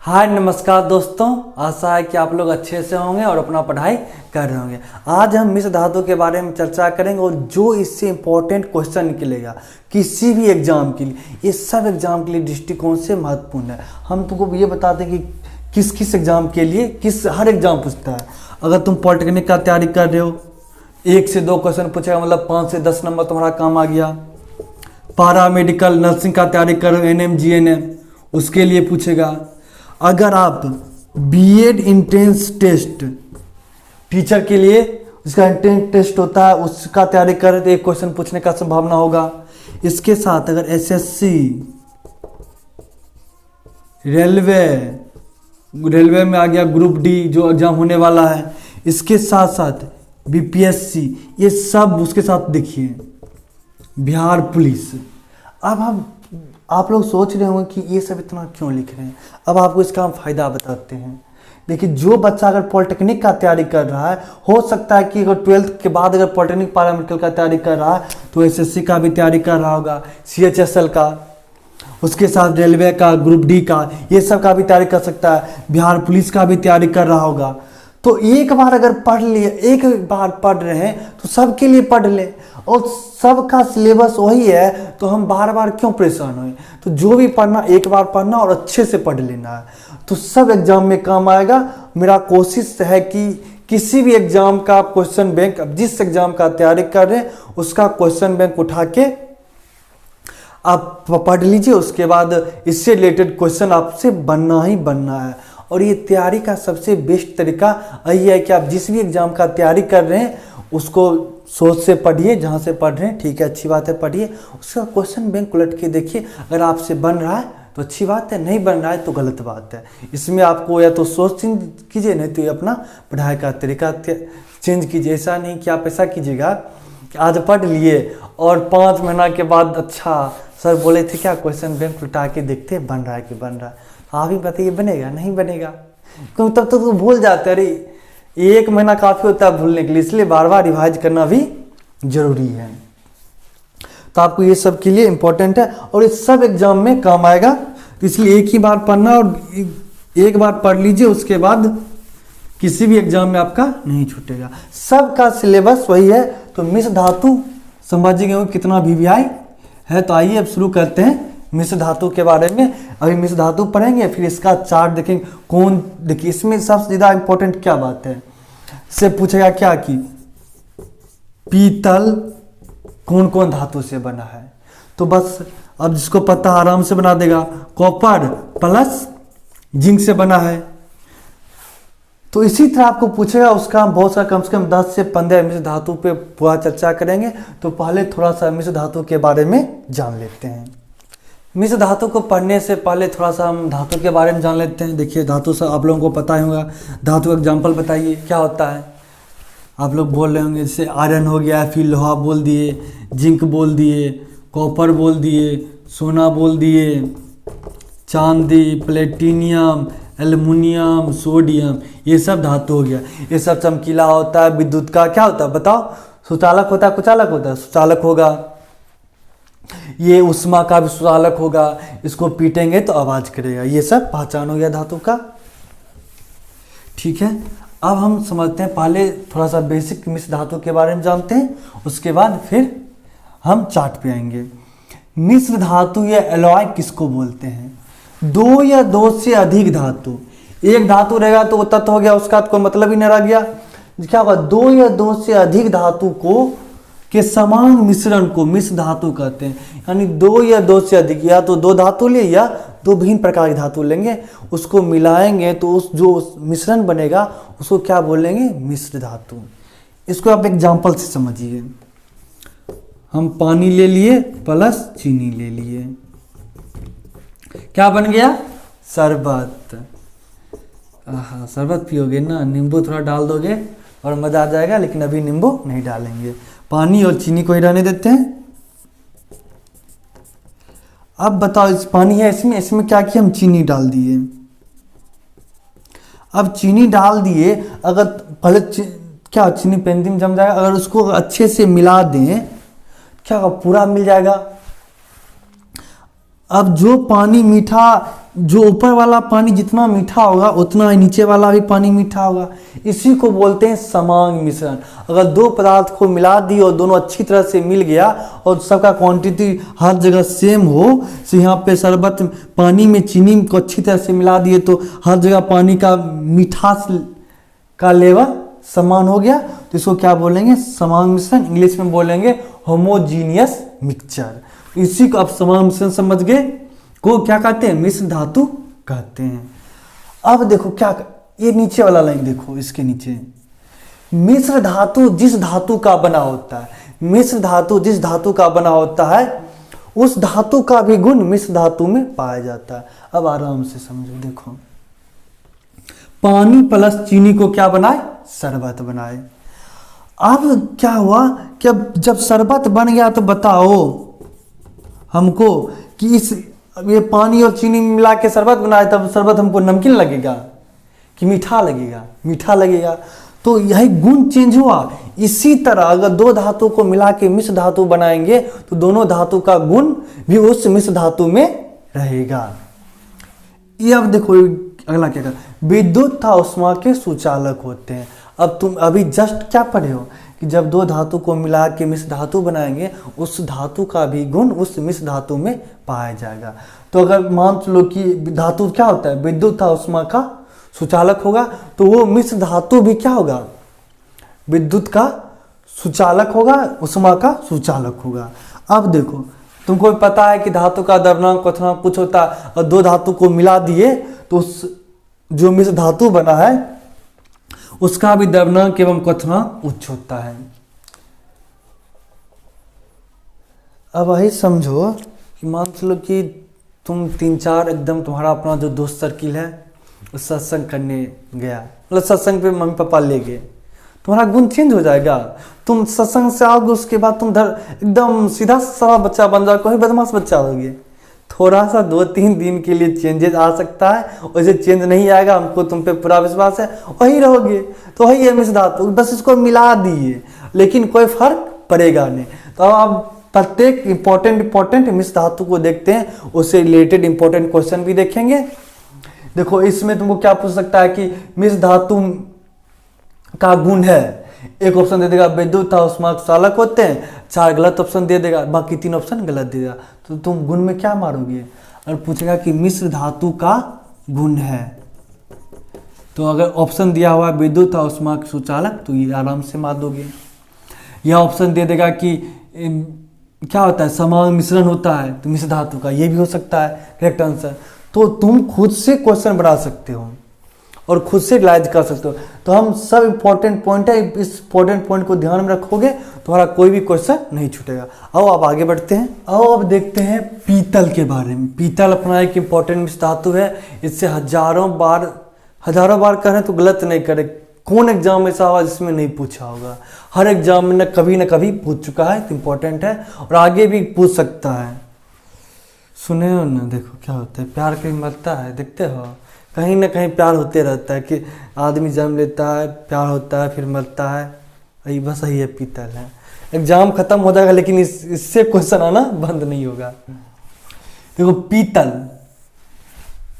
हाय नमस्कार दोस्तों, आशा है कि आप लोग अच्छे से होंगे और अपना पढ़ाई कर रहे होंगे। आज हम मिश्र धातु के बारे में चर्चा करेंगे और जो इससे इम्पोर्टेंट क्वेश्चन निकलेगा किसी भी एग्जाम के लिए, ये सब एग्जाम के लिए दृष्टिकोण से महत्वपूर्ण है। हम तुमको ये बताते हैं कि किस किस एग्जाम के लिए हर एग्जाम पूछता है। अगर तुम पॉलिटेक्निक का तैयारी कर रहे हो, 1 से 2 क्वेश्चन पूछेगा, मतलब 5 से 10 नंबर तुम्हारा काम आ गया। पारा मेडिकल नर्सिंग का तैयारी कर रहे हो, NM GNM, उसके लिए पूछेगा। अगर आप बीएड इंट्रेंस टेस्ट टीचर के लिए उसका इंट्रेंस टेस्ट होता है, उसका तैयारी कर रहे तो एक क्वेश्चन पूछने का संभावना होगा। इसके साथ अगर SSC रेलवे में आ गया, ग्रुप डी जो एग्जाम होने वाला है, इसके साथ साथ BPSC, ये सब उसके साथ देखिए, बिहार पुलिस। अब आप लोग सोच रहे होंगे कि ये सब इतना क्यों लिख रहे हैं। अब आपको इसका हम फायदा बताते हैं। देखिए, जो बच्चा अगर पॉलिटेक्निक का तैयारी कर रहा है, हो सकता है कि अगर 12th के बाद अगर पॉलिटेक्निक पैरामेडिकल का तैयारी कर रहा है तो SSC का भी तैयारी कर रहा होगा, CHSL का, उसके साथ रेलवे का, ग्रुप डी का, ये सब का भी तैयारी कर सकता है, बिहार पुलिस का भी तैयारी कर रहा होगा। तो एक बार अगर पढ़ लिए, एक बार पढ़ रहे हैं तो सबके लिए पढ़ ले, और सबका सिलेबस वही है तो हम बार बार क्यों परेशान हुए। तो जो भी पढ़ना एक बार पढ़ना और अच्छे से पढ़ लेना है, तो सब एग्जाम में काम आएगा। मेरा कोशिश है कि किसी भी एग्जाम का क्वेश्चन बैंक, जिस एग्जाम का तैयारी कर रहे हैं उसका क्वेश्चन बैंक उठा के आप पढ़ लीजिए। उसके बाद इससे रिलेटेड क्वेश्चन आपसे बनना ही बनना है। और ये तैयारी का सबसे बेस्ट तरीका यही है कि आप जिस भी एग्जाम का तैयारी कर रहे हैं उसको सोच से पढ़िए, जहाँ से पढ़ रहे हैं, ठीक है, अच्छी बात है, पढ़िए। उसका क्वेश्चन बैंक उलट के देखिए, अगर आपसे बन रहा है तो अच्छी बात है, नहीं बन रहा है तो गलत बात है। इसमें आपको या तो सोच चेंज कीजिए, नहीं तो अपना पढ़ाई का तरीका चेंज कीजिए। ऐसा नहीं कि आप ऐसा कीजिएगा कि आज पढ़ लिए और 5 महीना के बाद अच्छा सर बोले थे क्या, क्वेश्चन बैंक उल्टा के देखते बन रहा है कि बन रहा है। आप ही बताइए, बनेगा? नहीं बनेगा, क्योंकि तब तक तो भूल जाते हैं। अरे 1 महीना काफ़ी होता है भूलने के लिए, इसलिए बार बार रिवाइज करना भी जरूरी है। तो आपको ये सब के लिए इम्पोर्टेंट है और इस सब एग्जाम में काम आएगा। तो इसलिए एक ही बार पढ़ना और एक बार पढ़ लीजिए, उसके बाद किसी भी एग्जाम में आपका नहीं छूटेगा। सबका सिलेबस वही है। तो मिश्र धातु समझ गए कितना VVI है। तो आइए अब शुरू करते हैं मिश्र धातु के बारे में। अभी मिश्र धातु पढ़ेंगे, फिर इसका चार्ट देखेंगे। कौन, देखिए इसमें सबसे ज़्यादा इंपॉर्टेंट क्या बात है, से पूछेगा क्या कि पीतल कौन कौन धातु से बना है। तो बस अब जिसको पता आराम से बना देगा। कॉपर प्लस जिंक से बना है। तो इसी तरह आपको पूछेगा, उसका हम बहुत सारा कम से कम 10 से 15 मिश्र धातु पे पूरा चर्चा करेंगे। तो पहले थोड़ा सा मिश्र धातु के बारे में जान लेते हैं। मिश्र धातु को पढ़ने से पहले थोड़ा सा हम धातु के बारे में जान लेते हैं। देखिए, धातु से आप लोगों को पता ही होगा। धातु एग्जाम्पल बताइए क्या होता है। आप लोग बोल रहे होंगे, जैसे आयरन हो गया, फिर लोहा बोल दिए, जिंक बोल दिए, कॉपर बोल दिए, सोना बोल दिए, चांदी, प्लेटिनियम, एल्युमिनियम, सोडियम, ये सब धातु हो गया। ये सब चमकीला होता है। विद्युत का क्या होता है बताओ? सुचालक होता है, कुचालक होता है? सुचालक होगा। ये उष्मा का भी सुचालक होगा, इसको पीटेंगे तो आवाज करेगा। ये सब पहचान हो गया धातु का, ठीक है। अब हम समझते हैं, पहले थोड़ा सा बेसिक मिश्र धातु के बारे में जानते हैं, उसके बाद फिर हम चार्ट पे आएंगे। मिश्र धातु या एलॉय किसको बोलते हैं? 2 या 2 से अधिक धातु। एक धातु रहेगा तो वो तत्व हो गया, उसका कोई मतलब ही नहीं रह गया। क्या होगा? 2 या 2 से अधिक धातु को के समान मिश्रण को मिश्र धातु कहते हैं। यानी 2 या 2 से अधिक, या तो 2 धातु ले या 2 भिन्न प्रकार की धातु लेंगे, उसको मिलाएंगे तो उस जो मिश्रण बनेगा उसको क्या बोलेंगे? मिश्र धातु। इसको आप एग्जाम्पल से समझिए। हम पानी ले लिए प्लस चीनी ले लिए, क्या बन गया? शरबत। हाँ, शरबत पियोगे ना, नींबू थोड़ा डाल दोगे और मजा आ जाएगा, लेकिन अभी नींबू नहीं डालेंगे, पानी और चीनी को ही रहने देते हैं। अब बताओ, इस पानी है, इसमें क्या किया? हम चीनी डाल दिए। अब चीनी डाल दिए, अगर पहले क्या चीनी पेंदी में जम जाएगा, अगर उसको अच्छे से मिला दें, क्या पूरा मिल जाएगा। अब जो पानी मीठा जो ऊपर वाला पानी जितना मीठा होगा उतना ही नीचे वाला भी पानी मीठा होगा। इसी को बोलते हैं समांग मिश्रण। अगर दो पदार्थ को मिला दी और दोनों अच्छी तरह से मिल गया और सबका क्वांटिटी हर जगह सेम हो, तो यहाँ पे शरबत पानी में चीनी को अच्छी तरह से मिला दिए तो हर जगह पानी का मिठास का लेवल समान हो गया, तो इसको क्या बोलेंगे? समांग मिश्रण। इंग्लिश में बोलेंगे होमोजीनियस मिक्सचर। इसी को आप समांग मिश्रण समझ गए, को क्या कहते हैं? मिश्र धातु कहते हैं। अब देखो क्या, ये नीचे वाला लाइन देखो, इसके नीचे मिश्र धातु जिस धातु का बना होता है, मिश्र धातु जिस धातु का बना होता है उस धातु का भी गुण मिश्र धातु में पाया जाता है। अब आराम से समझो, देखो पानी प्लस चीनी को क्या बनाए? शरबत बनाए। अब क्या हुआ कि अब जब शरबत बन गया तो बताओ हमको कि इस ये पानी और चीनी मिला के शरबत बनाए, तब शरबत हमको नमकीन लगेगा कि मीठा लगेगा? मीठा लगेगा। तो यही गुण चेंज हुआ। इसी तरह अगर दो धातु को मिला के मिश्र धातु बनाएंगे तो दोनों धातु का गुण भी उस मिश्र धातु में रहेगा। ये अब देखो अगला क्या कर, विद्युत तथा ऊष्मा के सुचालक होते हैं। अब तुम अभी जस्ट क्या पढ़े हो कि जब दो धातु को मिला के मिश्र धातु बनाएंगे उस धातु का भी गुण उस मिश्र धातु में पाया जाएगा। तो अगर मान लो कि धातु क्या होता है? विद्युत तथा ऊष्मा का सुचालक होगा, तो वो मिश्र धातु भी क्या होगा? विद्युत का सुचालक होगा, ऊष्मा का सुचालक होगा। अब देखो तुमको पता है कि धातु का द्रव्यमान क्वथनांक कुछ होता है, और दो धातु को मिला दिए तो उस जो मिश्र धातु बना है उसका भी द्रव्यमान एवं क्वथनांक उच्च होता है। अब वही समझो कि मान लो कि तुम 3-4 एकदम तुम्हारा अपना जो दोस्त सर्किल है उस सत्संग करने गया, मतलब सत्संग पे मम्मी पापा ले गए, तुम्हारा गुण चेंज हो जाएगा। तुम सत्संग से आओगे उसके बाद तुम एकदम सीधा साधा बच्चा बन जाओगे, कोई बदमाश बच्चा होगे। थोड़ा सा 2-3 दिन के लिए चेंजेस आ सकता है, वैसे चेंज नहीं आएगा, हमको तुम पे पूरा विश्वास है, वही रहोगे। तो वही है मिश्र धातु, बस इसको मिला दिए लेकिन कोई फर्क पड़ेगा नहीं। तो अब आप प्रत्येक इंपॉर्टेंट मिश्र धातु को देखते हैं, उससे रिलेटेड इंपॉर्टेंट क्वेश्चन भी देखेंगे। देखो इसमें तुमको क्या पूछ सकता है कि मिश्र धातु का गुण है, एक ऑप्शन दे देगा विद्युत तथा ऊष्मा सुचालक होते हैं, 4 गलत ऑप्शन दे देगा, बाकी 3 ऑप्शन गलत दे देगा। तो तुम गुण में क्या मारोगे? और पूछेगा कि मिश्र धातु का गुण है, तो अगर ऑप्शन दिया हुआ है विद्युत तथा ऊष्मा सुचालक तो ये आराम से मार दोगे। यह ऑप्शन दे देगा कि क्या होता है? समांग मिश्रण होता है, तो मिश्र धातु का, ये भी हो सकता है करेक्ट आंसर। तो तुम खुद से क्वेश्चन बना सकते हो और खुद से रिलाइज कर सकते हो। तो हम सब इंपॉर्टेंट पॉइंट है, इस इंपॉर्टेंट पॉइंट को ध्यान में रखोगे तुम्हारा कोई भी क्वेश्चन नहीं छूटेगा। आओ अब आगे बढ़ते हैं। आओ अब देखते हैं पीतल के बारे में। पीतल अपना एक इंपॉर्टेंट मिश्र धातु है, इससे हजारों बार करें तो गलत नहीं करे। कौन एग्जाम ऐसा हुआ जिसमें नहीं पूछा होगा? हर एग्जाम में न कभी पूछ चुका है, तो इंपॉर्टेंट है और आगे भी पूछ सकता है। सुने हो ना, देखो क्या होता है, प्यार कहीं मरता है, देखते हो कहीं ना कहीं प्यार होते रहता है कि आदमी जन्म लेता है, प्यार होता है, फिर मरता है। यही बस यही है पीतल है। एग्जाम खत्म हो जाएगा लेकिन इससे क्वेश्चन आना बंद नहीं होगा। देखो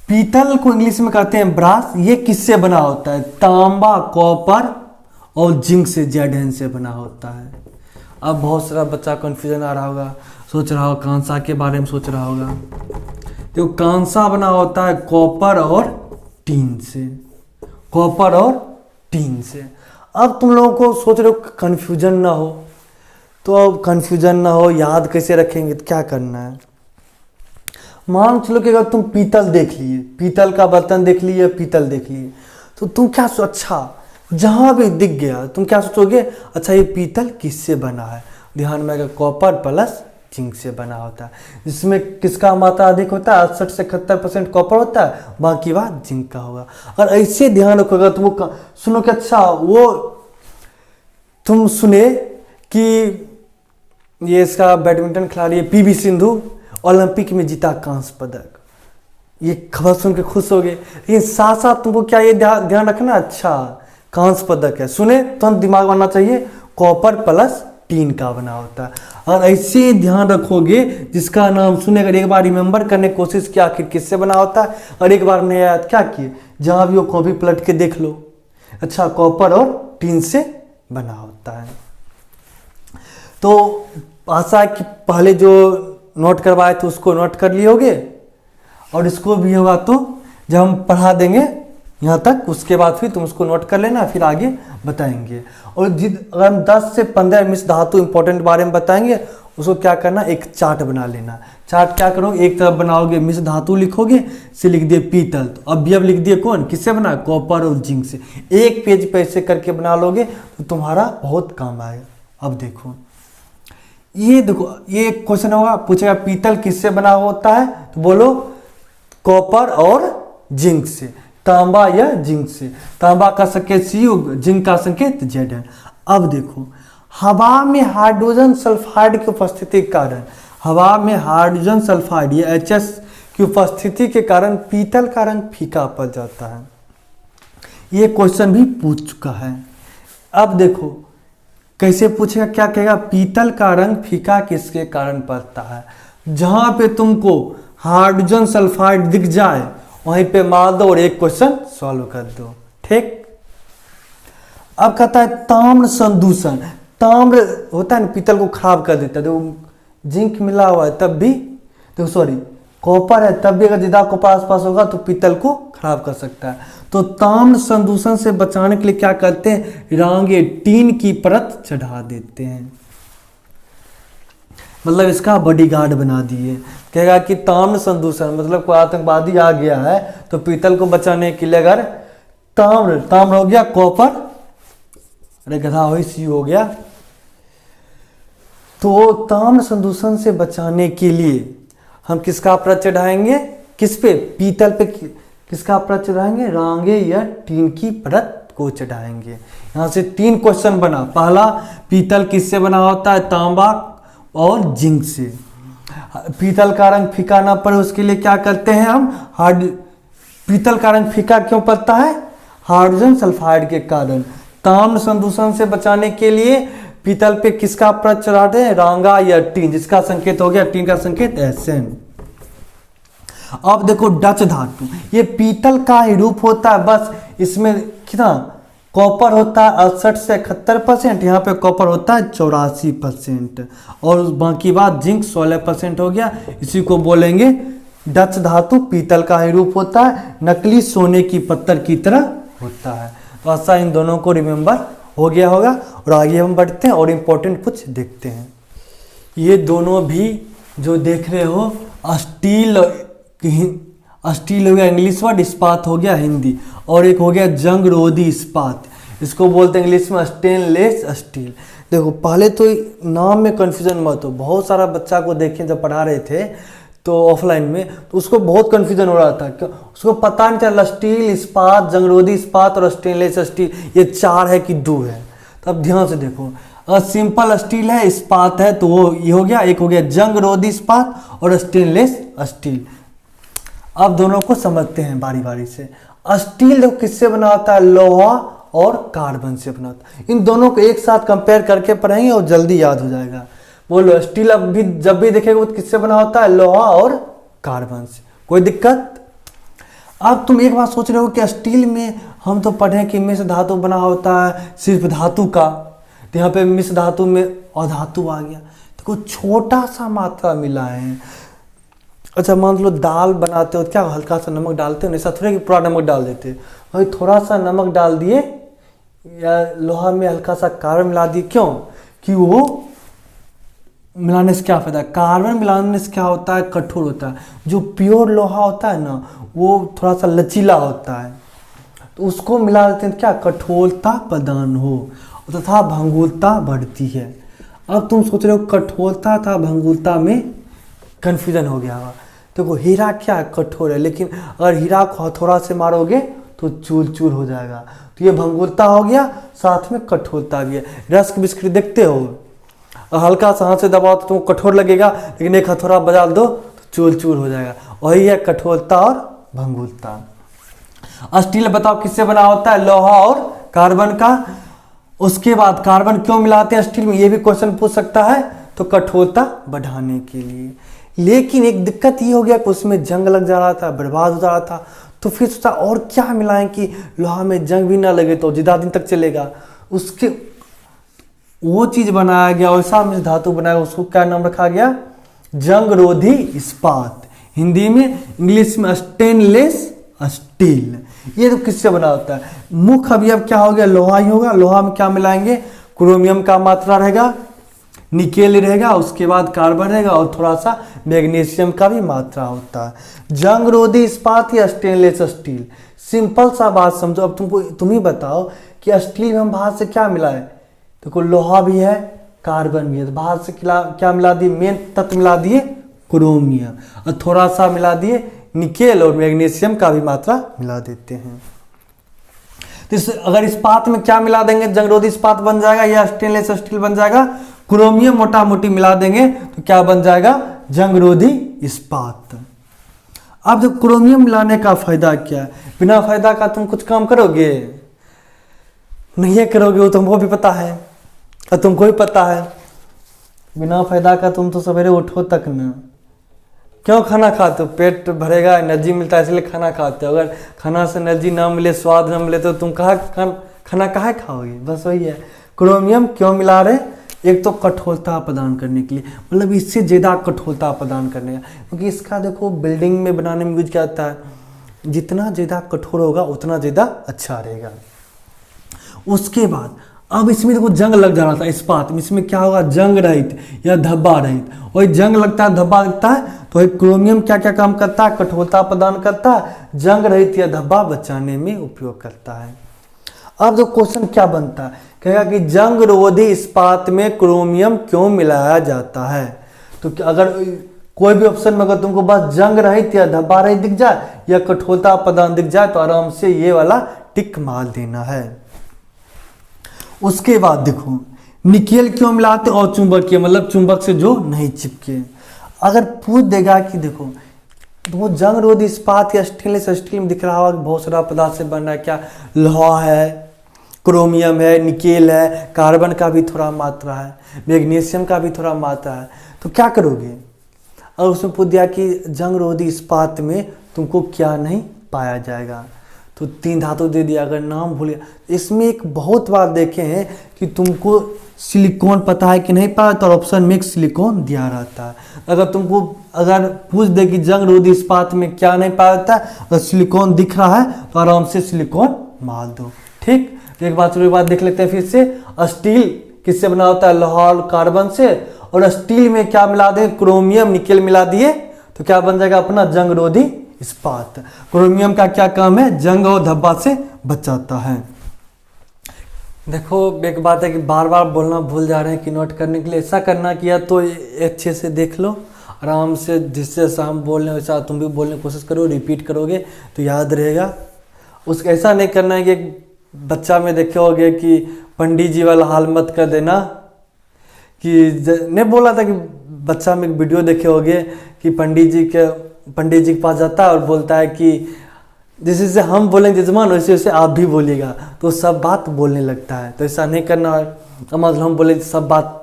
पीतल को इंग्लिश में कहते हैं ब्रास। ये किससे बना होता है? तांबा, कॉपर और जिंक से, Zn से बना होता है। अब बहुत सारा बच्चा कंफ्यूजन आ रहा होगा, सोच रहा होगा कांसा के बारे में सोच रहा होगा। तो कांसा बना होता है कॉपर और टीन से, कॉपर और टीन से। अब तुम लोगों को सोच रहे हो कंफ्यूजन ना हो, तो अब कंफ्यूजन ना हो, याद कैसे रखेंगे, तो क्या करना है? मान चलो कि अगर तुम पीतल देख लिए, पीतल का बर्तन देख लिए, पीतल देख लिए, तो तुम क्या अच्छा जहां भी दिख गया तुम क्या सोचोगे? अच्छा ये पीतल किससे बना है? ध्यान में आएगा कॉपर प्लस जिंक से बना होता है, जिसमें किसका मात्रा अधिक होता है? 60 से 71% कॉपर होता है, बाकी बात जिंक का होगा। और ऐसे ध्यान रखोगा तो वो सुनो कि अच्छा वो तुम सुने कि ये इसका बैडमिंटन खिलाड़ी पीवी सिंधु ओलंपिक में जीता कांस्य पदक, ये खबर सुन के खुश हो गए। लेकिन साथ साथ तुमको क्या ये ध्यान रखना, अच्छा कांस्य पदक है, सुने तो दिमाग बनना चाहिए कॉपर प्लस टीन का बना होता है। और ऐसे ध्यान रखोगे, जिसका नाम सुने अगर एक बार रिमेंबर करने की कोशिश किया आखिर किससे बना होता है, और एक बार नहीं याद क्या किए, जहाँ भी वो कॉपी पलट के देख लो। अच्छा, कॉपर और टीन से बना होता है। तो आशा है कि पहले जो नोट करवाए थे उसको नोट कर लिए होगे, और इसको भी होगा तो जब हम पढ़ा देंगे यहाँ तक, उसके बाद फिर तुम उसको नोट कर लेना, फिर आगे बताएंगे। और अगर हम 10 से 15 मिस धातु इंपॉर्टेंट बारे में बताएंगे, उसको क्या करना, एक चार्ट बना लेना। चार्ट क्या करोगे, एक तरफ बनाओगे मिस धातु लिखोगे, से लिख दिए पीतल, तो अब लिख दिए कौन, किससे बना, कॉपर और जिंक से। एक पेज पे ऐसे करके बना लोगे तो तुम्हारा बहुत काम आएगा। अब देखो, ये देखो, ये क्वेश्चन होगा, पूछेगा पीतल किससे बना होता है, तो बोलो कॉपर और जिंक से, तांबा या जिंक से। तांबा का संकेत Cu, जिंक का संकेत Zn। अब देखो, हवा में हाइड्रोजन सल्फाइड की उपस्थिति के कारण, हवा में हाइड्रोजन सल्फाइड या Hs की उपस्थिति के कारण पीतल का रंग फीका पड़ जाता है। ये क्वेश्चन भी पूछ चुका है। अब देखो कैसे पूछेगा, क्या कहेगा, पीतल का रंग फीका किसके कारण पड़ता है। जहां पे तुमको हाइड्रोजन सल्फाइड दिख जाए वहीं पे मार दो और एक क्वेश्चन सॉल्व कर दो, ठीक। अब कहता है ताम्र संदूषण। ताम्र होता है ना, पीतल को खराब कर देता है। देखो जिंक मिला हुआ है तब भी, देखो सॉरी कॉपर है तब भी अगर ज्यादा कॉपर आसपास होगा तो पीतल को खराब कर सकता है। तो ताम्र संदूषण से बचाने के लिए क्या करते हैं, रांगे टीन की परत चढ़ा देते हैं, मतलब इसका बॉडीगार्ड बना दिए। कहेगा कि ताम्र संदूषण मतलब कोई आतंकवादी आ गया है तो पीतल को बचाने के लिए अगर ताम्र हो गया, कॉपर, अरे गधा हो Cu हो गया, तो ताम्र संदूषण से बचाने के लिए हम किसका परत चढ़ाएंगे, किस पे, पीतल पे किसका परत चढ़ाएंगे, रांगे या टीन की परत को चढ़ाएंगे। यहाँ से 3 क्वेश्चन बना। पहला, पीतल किससे बना होता है, तांबा और जिंक से। पीतल का रंग फीका ना पड़े उसके लिए क्या करते हैं हम, पीतल का रंग फीका क्यों पड़ता है, हाइड्रोजन सल्फाइड के कारण। ताम्र संदूषण से बचाने के लिए पीतल पे किसका परत चढ़ाते हैं, रांगा या टीन, जिसका संकेत हो गया, टीन का संकेत Sn। अब देखो डच धातु, ये पीतल का ही रूप होता है, बस इसमें कितना कॉपर होता है 68 से 71%, यहाँ पे कॉपर होता है 84%, और बाकी बात जिंक 16% हो गया। इसी को बोलेंगे डच धातु। पीतल का ही रूप होता है, नकली सोने की पत्थर की तरह होता है। तो ऐसा इन दोनों को रिमेंबर हो गया होगा। और आगे हम बढ़ते हैं और इम्पोर्टेंट कुछ देखते हैं। ये दोनों भी जो देख रहे हो, स्टील हो गया इंग्लिश वर्ड, इस्पात हो गया हिंदी, और एक हो गया जंग रोधी इस्पात, इसको बोलते हैं इंग्लिश में स्टेनलेस स्टील। देखो पहले तो नाम में कन्फ्यूजन मत हो। बहुत सारा बच्चा को देखें जब पढ़ा रहे थे तो ऑफलाइन में, तो उसको बहुत कन्फ्यूजन हो रहा था, क्यों उसको पता नहीं चला स्टील, इस्पात, जंगरोधी इस्पात और स्टेनलेस स्टील ये 4 है कि 2 है। तो अब ध्यान से देखो, अगर सिंपल स्टील है, इस्पात है, तो वो ये हो गया, एक हो गया जंगरोधी इस्पात और स्टेनलेस स्टील। अब दोनों को समझते हैं बारी बारी से। स्टील देखो किससे बना होता है, लोहा और कार्बन से बना होता है। इन दोनों को एक साथ कंपेयर करके पढ़ेंगे और जल्दी याद हो जाएगा। बोलो स्टील अब भी जब भी देखेगा तो किससे बना होता है, लोहा और कार्बन से। कोई दिक्कत? अब तुम एक बात सोच रहे हो कि स्टील में हम तो पढ़े कि मिश्र धातु बना होता है सिर्फ धातु का, तो यहाँ पे मिश्र धातु में अधातु आ गया, तो कुछ छोटा सा मात्रा मिला है। अच्छा मान लो दाल बनाते हो, क्या हल्का सा नमक डालते हो, ऐसा थोड़ा कि पूरा नमक डाल देते हो, थोड़ा सा नमक डाल दिए या लोहा में हल्का सा कार्बन मिला दिए, क्यों कि वो मिलाने से क्या फायदा है, कार्बन मिलाने से क्या होता है, कठोर होता है। जो प्योर लोहा होता है ना वो थोड़ा सा लचीला होता है, तो उसको मिला देते हैं, क्या कठोरता प्रदान हो तथा भंगुरता बढ़ती है। अब तुम सोच रहे हो कठोरता था भंगुरता में कन्फ्यूजन हो गया होगा। देखो हीरा क्या है, कठोर है, लेकिन अगर हीरा को हथौड़ा से मारोगे तो चूर चूर हो जाएगा। तो ये भंगुरता हो गया, साथ में कठोरता भी है। रस्क बिस्किट देखते हो, हल्का सा हाथ से दबाओ तो तुमको कठोर लगेगा, लेकिन एक हथौड़ा बजा दो तो चूर चूर हो जाएगा। वही है कठोरता और भंगुरता। स्टील बताओ किससे बना होता है, लोहा और कार्बन का, उसके बाद कार्बन क्यों मिलाते हैं स्टील में, ये भी क्वेश्चन पूछ सकता है, तो कठोरता बढ़ाने के लिए। लेकिन एक दिक्कत ये हो गया कि उसमें जंग लग जा रहा था, बर्बाद हो जा रहा था, तो फिर सोचा और क्या मिलाएं कि लोहा में जंग भी ना लगे तो ज़्यादा दिन तक चलेगा। उसके वो चीज़ बनाया गया, वैसा में धातु बनाया, उसको क्या नाम रखा गया, जंग रोधी इस्पात, हिंदी में, इंग्लिश में स्टेनलेस स्टील। ये तो किससे बना होता है, मुख्य अभी अब क्या हो गया, लोहा ही होगा। लोहा में क्या मिलाएंगे, क्रोमियम का मात्रा रहेगा, निकेल रहेगा, उसके बाद कार्बन रहेगा और थोड़ा सा मैग्नीशियम का भी मात्रा होता है। जंग रोधी इस्पात या स्टेनलेस स्टील, सिंपल सा बात समझो। अब तुम ही बताओ कि स्टील में हम बाहर से क्या मिलाए, देखो लोहा भी है, कार्बन भी है, तो बाहर से क्या मिला दिए, मेन तत्व मिला दिए क्रोमियम, और थोड़ा सा मिला दिए निकेल और मैग्नीशियम का भी मात्रा मिला देते हैं। तो अगर इस्पात में क्या मिला देंगे, जंगरोधी इस्पात बन जाएगा या स्टेनलेस स्टील बन जाएगा, क्रोमियम मोटा मोटी मिला देंगे तो क्या बन जाएगा, जंगरोधी इस्पात। अब जब क्रोमियम मिलाने का फायदा क्या है, बिना फायदा का तुम कुछ काम करोगे, नहीं करोगे, वो तुमको भी पता है और तुमको भी पता है। बिना फायदा का तुम तो सवेरे उठो तक ना, क्यों खाना खाते हो, पेट भरेगा, एनर्जी मिलता है इसलिए खाना खाते हो। अगर खाना से एनर्जी ना मिले, स्वाद ना मिले तो तुम खाना काहे खाओगे, बस वही है। क्रोमियम क्यों मिला रहे, एक तो कठोरता प्रदान करने के लिए, मतलब इससे ज़्यादा कठोरता प्रदान करने का, क्योंकि इसका देखो बिल्डिंग में बनाने में यूज क्या होता है, जितना ज़्यादा कठोर होगा उतना ज़्यादा अच्छा रहेगा। उसके बाद अब इसमें देखो जंग लग जा रहा था इस्पात में, इसमें क्या होगा, जंग रहित या धब्बा रहित। वही जंग लगता है, धब्बा लगता है, तो वही क्रोमियम क्या क्या काम करता है, कठोरता प्रदान करता है, जंग रहित या धब्बा बचाने में उपयोग करता है। अब जो क्वेश्चन क्या बनता है, कहेगा कि जंग रोधी इस्पात में क्रोमियम क्यों मिलाया जाता है। तो अगर कोई भी ऑप्शन में अगर तुमको बस जंग रहित या धब्बा रहित दिख जाए या कठोरता प्रदान दिख जाए तो आराम से ये वाला टिक मार देना है। उसके बाद देखो निकेल क्यों मिलाते और चुंबकीय, मतलब चुंबक से जो नहीं चिपके। अगर पूछ देगा कि देखो वो जंग रोधी इस्पात या स्टेनलेस स्टील में दिख रहा होगा कि बहुत सारा पदार्थ से बन रहा है, क्या लोहा है, क्रोमियम है, निकेल है, कार्बन का भी थोड़ा मात्रा है, मैग्नीशियम का भी थोड़ा मात्रा है, तो क्या करोगे। और उसमें पूछ दिया कि जंग रोधी इस्पात में तुमको क्या नहीं पाया जाएगा, तो 3 धातु दे दिया। अगर नाम भूल गया, इसमें एक बहुत बार देखे हैं कि तुमको सिलिकॉन पता है कि नहीं पाया, तो ऑप्शन में एक सिलिकॉन दिया रहता है। अगर पूछ दे कि जंग रोधी इस्पात में क्या नहीं पाया जाता है, अगर सिलिकॉन दिख रहा है तो आराम से सिलिकॉन मार दो। ठीक, तो एक बात देख लेते हैं फिर से। स्टील किससे बना होता है, लोहा और कार्बन से, और स्टील में क्या मिला दें, क्रोमियम निकेल मिला दिए तो क्या बन जाएगा अपना जंग रोधी इस्पात। क्रोमियम का क्या काम है, जंग और धब्बा से बचाता है। देखो एक बात है कि बार बार बोलना भूल जा रहे हैं कि नोट करने के लिए, ऐसा करना किया तो अच्छे से देख लो आराम से, जिससे हम बोल रहे हैं वैसा तुम भी बोलने की कोशिश करो, रिपीट करोगे तो याद रहेगा। उसका ऐसा नहीं करना है कि बच्चा में देखे होगे कि पंडित जी वाला हाल मत कर देना, कि नहीं बोला था कि बच्चा में एक वीडियो देखे होगे कि पंडित जी के पास जाता है और बोलता है कि जैसे जैसे हम बोलेंगे जजमान वैसे वैसे आप भी बोलिएगा, तो सब बात बोलने लगता है। तो ऐसा नहीं करना, मतलब हम बोले सब बात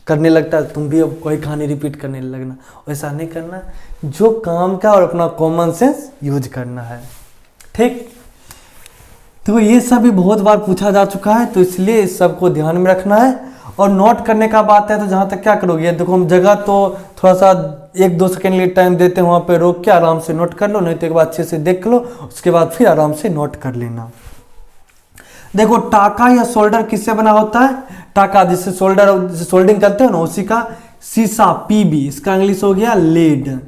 करने लगता है, तुम भी अब कोई कहानी रिपीट करने लगना, वैसा नहीं करना। जो काम का और अपना कॉमन सेंस यूज करना है। ठीक, तो ये सब भी बहुत बार पूछा जा चुका है, तो इसलिए इस सबको ध्यान में रखना है। और नोट करने का बात है तो जहाँ तक क्या करोगे, देखो हम जगह तो थोड़ा सा 1-2 सेकेंड लिए टाइम देते हैं, वहाँ पे रोक के आराम से नोट कर लो, नहीं तो एक बार अच्छे से देख लो, उसके बाद फिर आराम से नोट कर लेना। देखो टाका या सोल्डर किससे बना होता है, टाका जिससे सोल्डिंग करते हो ना उसी का शीशा पीबी, इसका इंग्लिश हो गया लेड।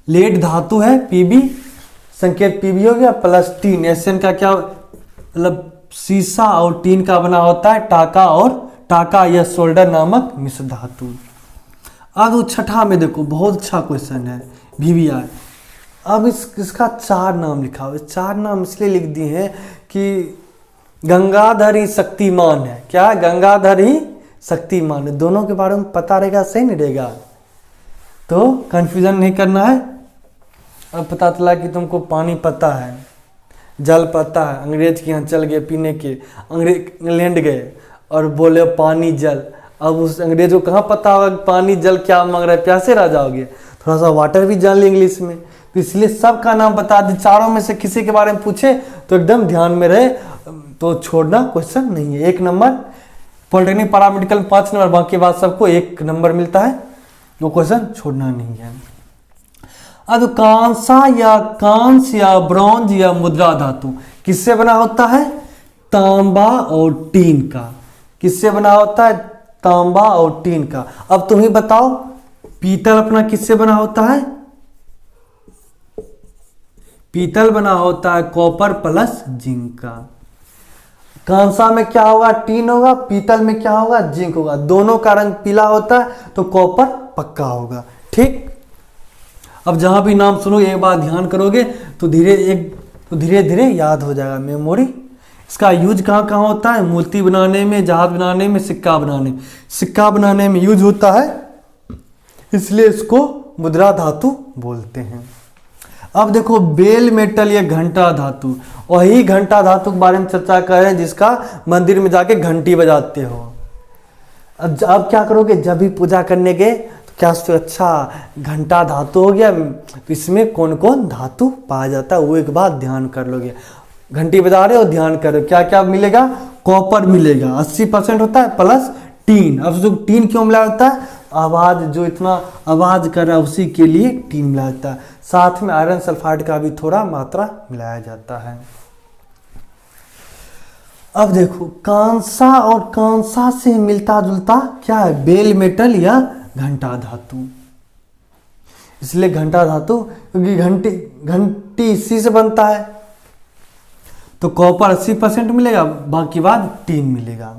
लेड धातु है, पीबी संकेत पीबी हो गया, प्लस टीन, एसएन का क्या मतलब शीशा और टीन का बना होता है टाका या सोल्डर नामक मिश्र धातु। अब छठा में देखो बहुत अच्छा क्वेश्चन है VVI। अब इसका 4 नाम लिखा हुआ है, 4 नाम इसलिए लिख दिए हैं कि गंगाधर ही शक्तिमान है। क्या, गंगाधर ही शक्तिमान है, दोनों के बारे में पता रहेगा, सही नहीं रहेगा तो कंफ्यूजन नहीं करना है। अब पता चला कि तुमको पानी पता है जल पता है, अंग्रेज के यहाँ चल गए पीने के, अंग्रेज इंग्लैंड गए और बोले पानी जल। अब उस अंग्रेज को कहाँ पता होगा कि पानी जल क्या मांग रहा है, प्यासे रह जाओगे। थोड़ा सा वाटर भी जान ली इंग्लिश में, तो इसलिए सबका नाम बता दी। चारों में से किसी के बारे में पूछे तो एकदम ध्यान में रहे, तो छोड़ना क्वेश्चन नहीं है। 1 नंबर पॉलिटेक्निक पैरामेडिकल में 5 नंबर, बाकी बात सबको 1 नंबर मिलता है, वो क्वेश्चन छोड़ना नहीं है। अब कांस या ब्रॉन्ज या मुद्रा धातु किससे बना होता है? तांबा और टीन का। किससे बना होता है? तांबा और टीन का। अब तुम ही बताओ, पीतल अपना किससे बना होता है? पीतल बना होता है कॉपर प्लस जिंक का। कांसा में क्या होगा? टीन होगा। पीतल में क्या होगा? जिंक होगा। दोनों का रंग पीला होता है तो कॉपर पक्का होगा। ठीक, अब जहां भी नाम सुनो एक बार ध्यान करोगे तो धीरे धीरे याद हो जाएगा, मेमोरी। इसका यूज कहाँ कहाँ होता है? मूर्ति बनाने में, जहाज बनाने में, सिक्का बनाने में। सिक्का बनाने में यूज होता है, इसलिए इसको मुद्रा धातु बोलते हैं। अब देखो बेल मेटल या घंटा धातु, वही घंटा धातु के बारे में चर्चा कर रहे हैं जिसका मंदिर में जाके घंटी बजाते हो। अब क्या करोगे? जब भी पूजा करने गए तो क्या सोचो, अच्छा घंटा धातु हो गया, तो इसमें कौन कौन धातु पाया जाता है वो एक बात ध्यान कर लोगे। घंटी बजा रहे हो, ध्यान करो क्या क्या मिलेगा? कॉपर मिलेगा 80% होता है, प्लस टीन। अब जो टीन क्यों मिला होता है? आवाज, जो इतना आवाज कर रहा है उसी के लिए टीन मिलाया जाता है। साथ में आयरन सल्फाइड का भी थोड़ा मात्रा मिलाया जाता है। अब देखो कांसा और कांसा से मिलता जुलता क्या है? बेल मेटल या घंटा धातु। इसलिए घंटा धातु, क्योंकि घंटी इसी से बनता है, तो कॉपर 80% मिलेगा, बाकी बात टीन मिलेगा।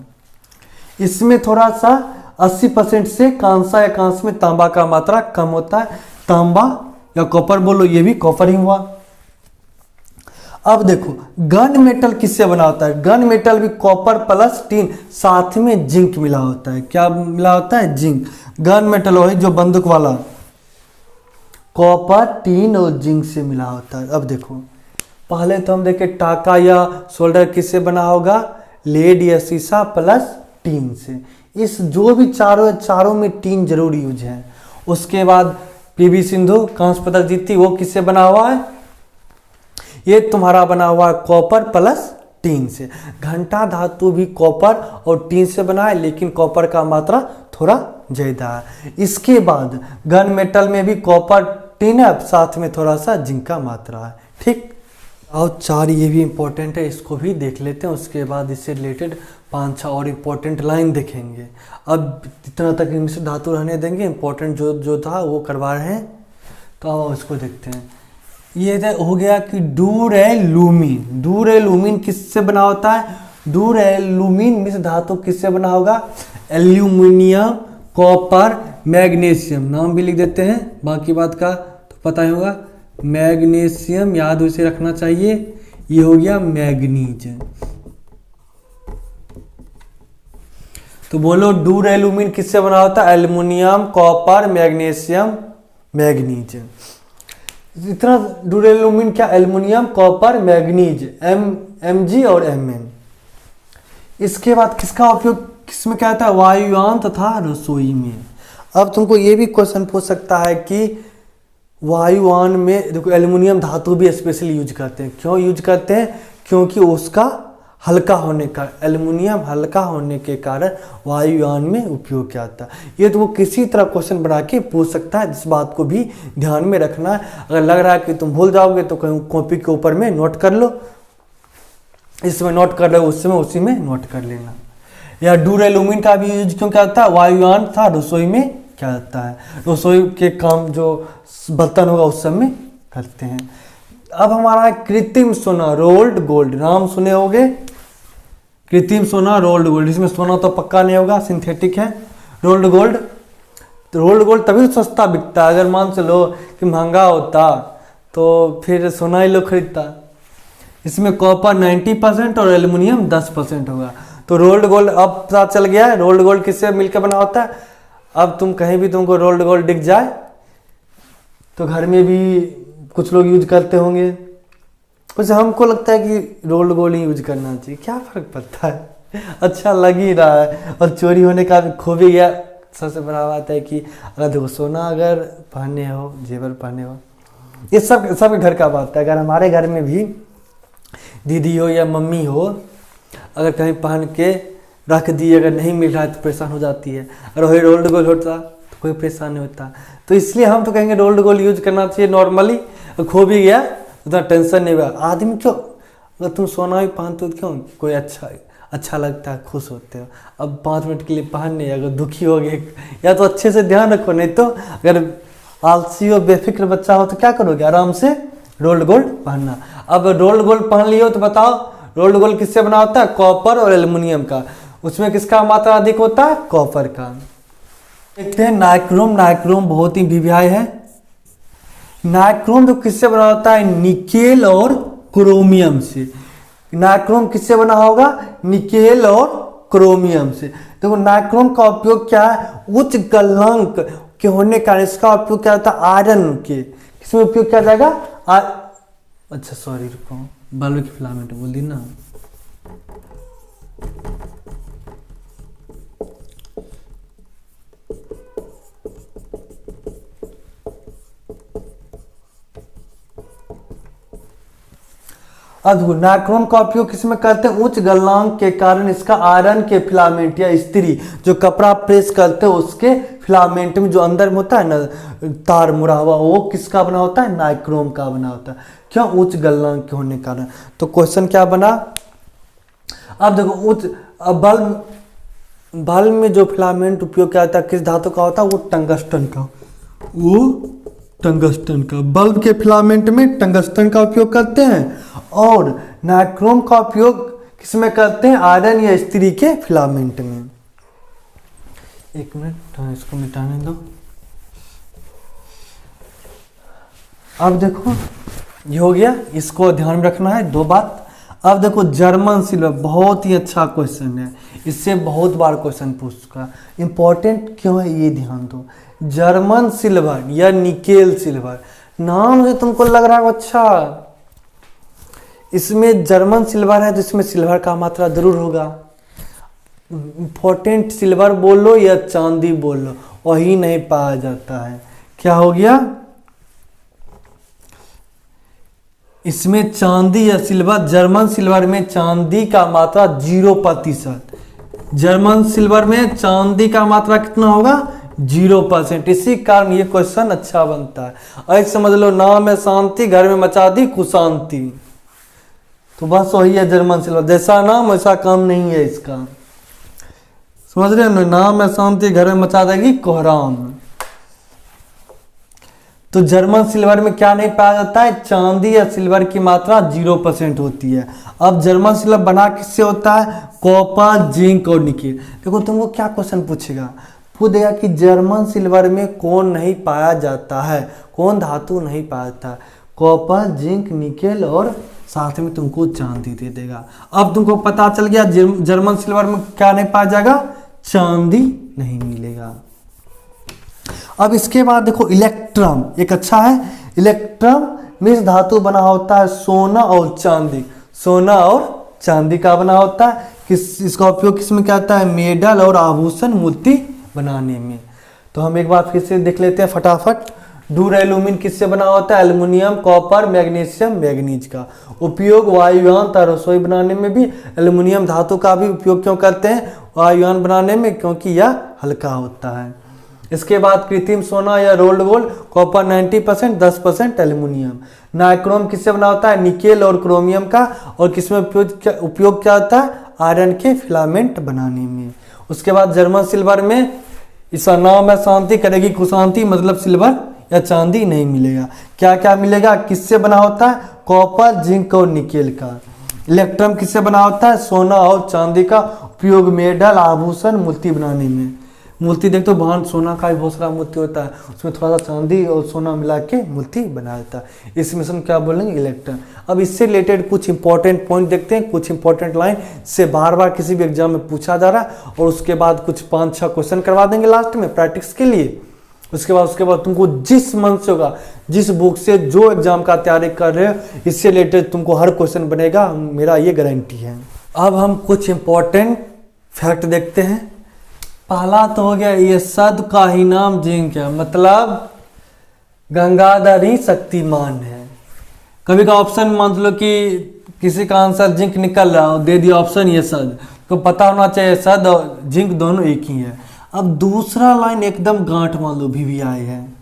इसमें थोड़ा सा 80% से कांसा या कांस में तांबा का मात्रा कम होता है। तांबा या कॉपर बोलो, ये भी कॉपर ही हुआ। अब देखो गन मेटल किससे बना होता है? गन मेटल भी कॉपर प्लस टीन, साथ में जिंक मिला होता है। क्या मिला होता है? जिंक। गन मेटल वही जो बंदूक वाला, कॉपर, टीन और जिंक से मिला होता है। अब देखो पहले तो हम देखे टाका या शोल्डर किससे बना होगा? लेड या शीशा प्लस टीन से। इस जो भी चारों में टीन जरूर यूज है। उसके बाद पीवी सिंधु कांस्य पदक जीती, वो किससे बना हुआ है? ये तुम्हारा बना हुआ है कॉपर प्लस टीन से। घंटा धातु भी कॉपर और टीन से बना है, लेकिन कॉपर का मात्रा थोड़ा ज्यादा है। इसके बाद गन मेटल में भी कॉपर टीन है, साथ में थोड़ा सा जिंक का मात्रा है। ठीक, और 4 ये भी इंपॉर्टेंट है, इसको भी देख लेते हैं। उसके बाद इससे रिलेटेड 5-6 और इम्पोर्टेंट लाइन देखेंगे। अब इतना तक इनसे धातु रहने देंगे, इंपॉर्टेंट जो था वो करवा रहे हैं, तो अब इसको देखते हैं। ये हो गया कि डूरेलुमीन। डूरेलुमीन किससे बना होता है? डूरेलुमीन मिश्र धातु किससे बना होगा? Aluminium, copper, magnesium. नाम भी लिख देते हैं, बाकी बात का तो पता ही होगा। मैग्नीशियम याद उसे रखना चाहिए, ये हो गया मैग्नीज। तो बोलो डूरेलुमीन किससे बना होता है? Aluminium, copper, magnesium, manganese. इतना डूरेलुमीन क्या? एल्युमिनियम, कॉपर, मैग्नीज, Mg और Mn। इसके बाद किसका उपयोग किसमें क्या होता है? वायुयान तथा रसोई में। अब तुमको ये भी क्वेश्चन पूछ सकता है कि वायुयान में देखो एल्युमिनियम धातु भी स्पेशली यूज करते हैं। क्यों यूज करते हैं? क्योंकि उसका हल्का होने का, एल्युमिनियम हल्का होने के कारण वायुयान में उपयोग किया जाता है। ये तो वो किसी तरह क्वेश्चन बना के पूछ सकता है, इस बात को भी ध्यान में रखना है। अगर लग रहा है कि तुम भूल जाओगे तो कहीं कॉपी के ऊपर में नोट कर लो, इसमें नोट कर लो, उस समय उसी में नोट कर लेना। या डूरेलुमीन का भी यूज क्यों क्या जाता है? वायुयान था रसोई में क्या जाता है, रसोई के काम जो बर्तन होगा उस समय करते हैं। अब हमारा कृत्रिम सोना, रोल्ड गोल्ड। नाम सुने होंगे, कृत्रिम सोना, रोल्ड गोल्ड। इसमें सोना तो पक्का नहीं होगा, सिंथेटिक है। रोल्ड गोल्ड, तो रोल्ड गोल्ड तभी तो सस्ता बिकता है। अगर मान चलो कि महंगा होता तो फिर सोना ही लोग खरीदता। इसमें कॉपर 90% और एल्युमिनियम 10% होगा। तो रोल्ड गोल्ड अब पता चल गया है रोल्ड गोल्ड किससे मिलकर बना होता है। अब तुम कहीं भी तुमको रोल्ड गोल्ड दिख जाए तो घर में भी कुछ लोग यूज करते होंगे, कुछ हमको लगता है कि रोल्ड गोल्ड ही यूज करना चाहिए, क्या फ़र्क पड़ता है, अच्छा लग ही रहा है। और चोरी होने का भी खो भी गया। सबसे बड़ा बात है कि अगर देखो सोना अगर पहने हो, जेवर पहने हो, ये सब घर का बात है। अगर हमारे घर में भी दीदी हो या मम्मी हो, अगर कहीं पहन के रख दी, अगर नहीं मिल रहा है तो परेशान हो जाती है। अगर वही रोल्ड गोल्ड होता तो कोई परेशान नहीं होता। तो इसलिए हम तो कहेंगे रोल्ड गोल्ड यूज करना चाहिए नॉर्मली। खो भी गया उतना टेंशन नहीं हुआ। आदमी क्यों, अगर तुम सोना भी पहनते हो क्यों, कोई अच्छा लगता है, खुश होते हो। अब 5 मिनट के लिए पहनने, अगर दुखी हो गए या तो अच्छे से ध्यान रखो, नहीं तो अगर आलसी और बेफिक्र बच्चा हो तो क्या करोगे, आराम से रोल्ड गोल्ड पहनना। अब रोल्ड गोल्ड पहन लियो तो बताओ रोल्ड गोल्ड किससे बना होता है, कॉपर और एल्युमिनियम का। उसमें किसका मात्रा अधिक होता है, कॉपर का। देखते हैं नाइक्रोम। नाइक्रोम बहुत ही विव्याय है। नाइक्रोम तो किससे बना होता है, निकेल और क्रोमियम से। नाइक्रोम किससे बना होगा, निकेल और क्रोमियम से। देखो नाइक्रोम का उपयोग क्या है, उच्च गलनांक के होने का इसका उपयोग क्या होता है, आयरन के किसमें उपयोग किया जाएगा, अच्छा सॉरी रुको, बल्ब की फिलामेंट बोल दी ना। अब नाइक्रोम का उपयोग किसमें करते हैं, उच्च गलनांक के कारण इसका आयरन के फिलामेंट या स्त्री जो कपड़ा प्रेस करते हैं उसके फिलामेंट में जो अंदर में होता है ना तार मुड़ा हुआ, वो किसका बना होता है, नाइक्रोम का बना होता है। क्यों, उच्च गलनांक के होने के कारण। तो क्वेश्चन क्या बना, अब देखो उच्च बल्ब में जो फिलामेंट उपयोग किया जाता है किस धातु का होता है, वो टंगस्टन का, वो टंगस्टन का। बल्ब के फिलामेंट में टंगस्टन का उपयोग करते हैं और नाइक्रोम का उपयोग किसमें करते हैं, आयरन या स्त्री के फिलामेंट में। एक मिनट इसको मिटाने दो। अब देखो ये हो गया, इसको ध्यान में रखना है 2 बात। अब देखो जर्मन सिल्वर बहुत ही अच्छा क्वेश्चन है, इससे बहुत बार क्वेश्चन पूछ चुका। इंपॉर्टेंट क्यों है ये ध्यान दो। जर्मन सिल्वर या निकेल सिल्वर, नाम से तुमको लग रहा है अच्छा इसमें जर्मन सिल्वर है तो इसमें सिल्वर का मात्रा जरूर होगा। इंपॉर्टेंट सिल्वर बोल लो या चांदी बोल लो, वही नहीं पाया जाता है। क्या हो गया, इसमें चांदी या सिल्वर, जर्मन सिल्वर में चांदी का मात्रा 0%। जर्मन सिल्वर में चांदी का मात्रा कितना होगा, 0%। इसी कारण ये क्वेश्चन अच्छा बनता है। ऐसे समझ लो, नाम है शांति घर में मचा दी कुशांति, तो बस वही है जर्मन सिल्वर। जैसा नाम वैसा काम नहीं है इसका, समझ रहे हो। नाम है शांति घर में मचा देगी कोहराम। तो जर्मन सिल्वर में क्या नहीं पाया जाता है, चांदी या सिल्वर की मात्रा 0% होती है। अब जर्मन सिल्वर बना किससे होता है, कॉपर, जिंक और निकेल। देखो तुमको क्या क्वेश्चन पूछेगा, पूछ देगा कि जर्मन सिल्वर में कौन नहीं पाया जाता है, कौन धातु नहीं पाया जाता है, कॉपर, जिंक, निकेल और साथ में तुमको चांदी दे देगा। अब तुमको पता चल गया जर्मन सिल्वर में क्या नहीं पाया जाएगा, चांदी नहीं मिलेगा। अब इसके बाद देखो इलेक्ट्रम, एक अच्छा है। इलेक्ट्रम में धातु बना होता है सोना और चांदी, सोना और चांदी का बना होता है। इसका उपयोग किसमें क्या होता है, मेडल और आभूषण मूर्ति बनाने में। तो हम एक बार फिर से देख लेते हैं फटाफट। डूरेलुमिन किससे बना होता है, एल्युमिनियम, कॉपर, मैग्नीशियम, मैग्नीज का। उपयोग वायुयान तथा रसोई बनाने में भी एल्युमिनियम धातु का भी उपयोग क्यों करते हैं, वायुयान बनाने में, क्योंकि यह हल्का होता है। इसके बाद कृत्रिम सोना या rolled gold, copper 90%, 10% aluminium. Nichrome किससे बना होता है, निकेल और क्रोमियम का। और किसमें उपयोग क्या होता है, आयरन के फिलामेंट बनाने में। उसके बाद जर्मन सिल्वर में इसका नाम है शांति करेगी कुशांति, मतलब सिल्वर या चांदी नहीं मिलेगा। क्या क्या मिलेगा, किससे बना होता है, कॉपर, जिंक और निकेल का। इलेक्ट्रम किससे बना होता है, सोना और चांदी का। उपयोग मेडल, आभूषण, मूर्ति बनाने में। मूर्ति देख तो भगवान सोना का भी बहुत सारा मूर्ति होता है, उसमें थोड़ा सा चांदी और सोना मिला के मूर्ति बनाया जाता है। इसमें हम क्या बोलेंगे, इलेक्ट्रम। अब इससे रिलेटेड कुछ इंपॉर्टेंट पॉइंट देखते हैं, कुछ इंपॉर्टेंट लाइन से बार बार किसी भी एग्जाम में पूछा जा रहा है। और उसके बाद कुछ 5-6 क्वेश्चन करवा देंगे लास्ट में प्रैक्टिस के लिए। उसके बाद तुमको जिस मन से होगा, जिस बुक से जो एग्जाम का तैयारी कर रहे हो, इससे रिलेटेड तुमको हर क्वेश्चन बनेगा, मेरा ये गारंटी है। अब हम कुछ इंपॉर्टेंट फैक्ट देखते हैं। पहला तो हो गया, ये सद का ही नाम जिंक है, मतलब गंगाधर ही शक्तिमान है। कभी का ऑप्शन मान लो कि किसी का आंसर जिंक निकल रहा हो, दे दिया ऑप्शन ये सद, तो पता होना चाहिए सद और जिंक दोनों एक ही है। अब दूसरा लाइन एकदम गांठ मान लो VVI है,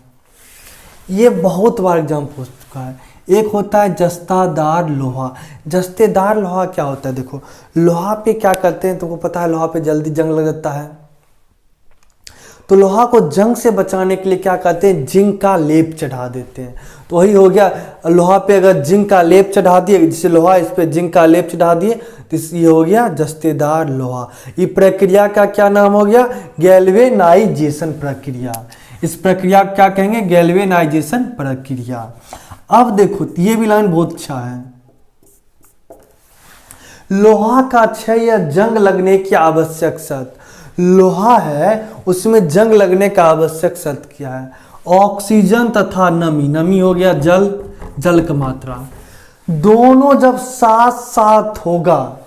ये बहुत बार एग्जाम पूछ चुका है। एक होता है जस्तादार लोहा। जस्तेदार लोहा क्या होता है? देखो लोहा पे क्या करते हैं, तुमको पता है लोहा पे जल्दी जंग लग जाता है, तो लोहा को जंग से बचाने के लिए क्या करते हैं, जिंक का लेप चढ़ा देते हैं। तो वही हो गया, लोहा पे अगर जिंक का लेप चढ़ा दिए, जैसे लोहा इस पे जिंक का लेप चढ़ा दिए, तो ये हो गया जस्तेदार लोहा। ये प्रक्रिया का क्या नाम हो गया, गैल्वेनाइजेशन प्रक्रिया। इस प्रक्रिया को क्या कहेंगे, गैल्वेनाइजेशन प्रक्रिया। अब देखो ये भी लाइन बहुत अच्छा है, लोहा का क्षय या जंग लगने की आवश्यक शर्त, लोहा है उसमें जंग लगने का आवश्यक शर्त क्या है, ऑक्सीजन तथा नमी। नमी हो गया जल, जल की मात्रा, दोनों जब साथ साथ होगा,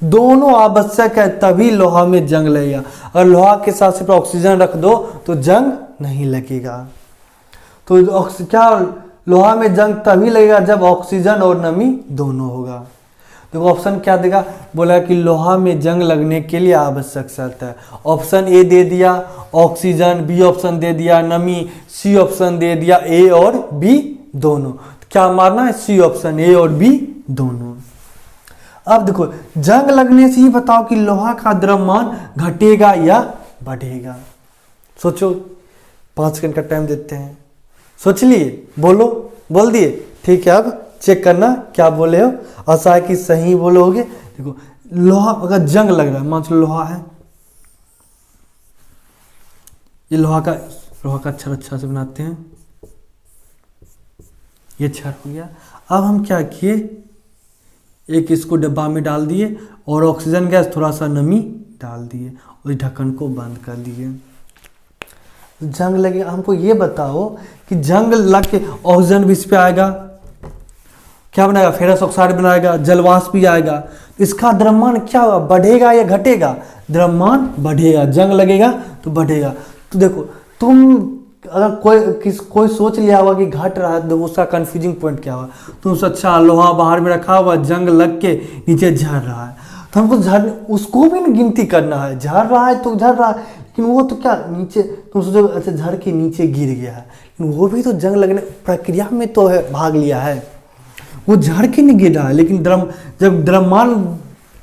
दोनों आवश्यक है, तभी लोहा में जंग लगेगा। अगर लोहा के साथ सिर्फ ऑक्सीजन रख दो तो जंग नहीं लगेगा। तो क्या लोहा में जंग तभी लगेगा जब ऑक्सीजन और नमी दोनों होगा। देखो ऑप्शन क्या देगा, बोला कि लोहा में जंग लगने के लिए आवश्यक शर्त है। ऑप्शन ए दे दिया ऑक्सीजन, बी ऑप्शन दे दिया नमी, सी ऑप्शन दे दिया ए और बी दोनों। तो क्या मारना है, सी ऑप्शन, ए और बी दोनों। अब देखो जंग लगने से ही बताओ कि लोहा का द्रव्यमान घटेगा या बढ़ेगा। सोचो, 5 सेकंड का टाइम देते हैं, सोच लिए, बोलो, बोल दिए, ठीक है। अब चेक करना क्या बोले हो, आशा है कि सही बोलोगे। देखो लोहा अगर जंग लग रहा है, मान लो लोहा है, ये लोहा का छड़ अच्छा से बनाते हैं, ये छड़ हो गया। अब हम क्या किए, एक इसको डब्बा में डाल दिए और ऑक्सीजन गैस थोड़ा सा नमी डाल दिए और ढक्कन को बंद कर दिए। जंग लगे, हमको ये बताओ कि जंग लग के ऑक्सीजन भी इस पे आएगा, क्या बनाएगा, फेरस ऑक्साइड बनाएगा, जलवाष्प भी आएगा, इसका द्रव्यमान क्या होगा, बढ़ेगा या घटेगा, द्रव्यमान बढ़ेगा, जंग लगेगा तो बढ़ेगा। तो देखो तुम अगर कोई सोच लिया होगा कि घट रहा है, तो उसका कंफ्यूजिंग पॉइंट क्या होगा, तो उससे अच्छा लोहा बाहर में रखा हुआ, जंग लग के नीचे झड़ रहा है, तो हमको उसको भी ना गिनती करना है, झड़ रहा है तो झड़ रहा है, लेकिन वो तो क्या नीचे, तुम सोचो अच्छा झड़ के नीचे गिर गया है, लेकिन वो भी तो जंग लगने प्रक्रिया में तो है, भाग लिया है, वो झड़ के नहीं गिर रहा है, लेकिन जब द्रव्यमान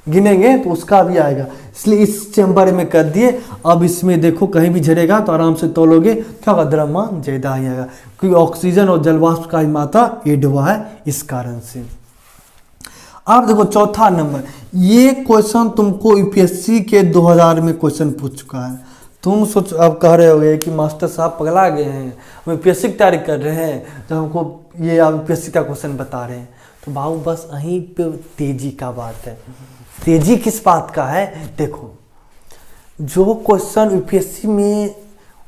गिनेंगे तो उसका भी आएगा, इसलिए इस चैम्बर में कर दिए। अब इसमें देखो कहीं भी झड़ेगा तो आराम से तोलोगे, क्या होगा, द्रव्यमान ज्यादा ही आएगा, क्योंकि ऑक्सीजन और जलवाष्प का ही मात्रा एड हुआ है इस कारण से। अब देखो चौथा नंबर, ये क्वेश्चन तुमको यूपीएससी के 2000 में क्वेश्चन पूछ चुका है। तुम सोच अब कह रहे होगे कि मास्टर साहब पगला गए हैं, हम यूपीएससी की तैयारी कर रहे हैं जब हमको ये आप यूपीएससी का क्वेश्चन बता रहे हैं। तो बाबू बस यहीं पे तेजी का बात है। तेजी किस बात का है, देखो जो क्वेश्चन यूपीएससी में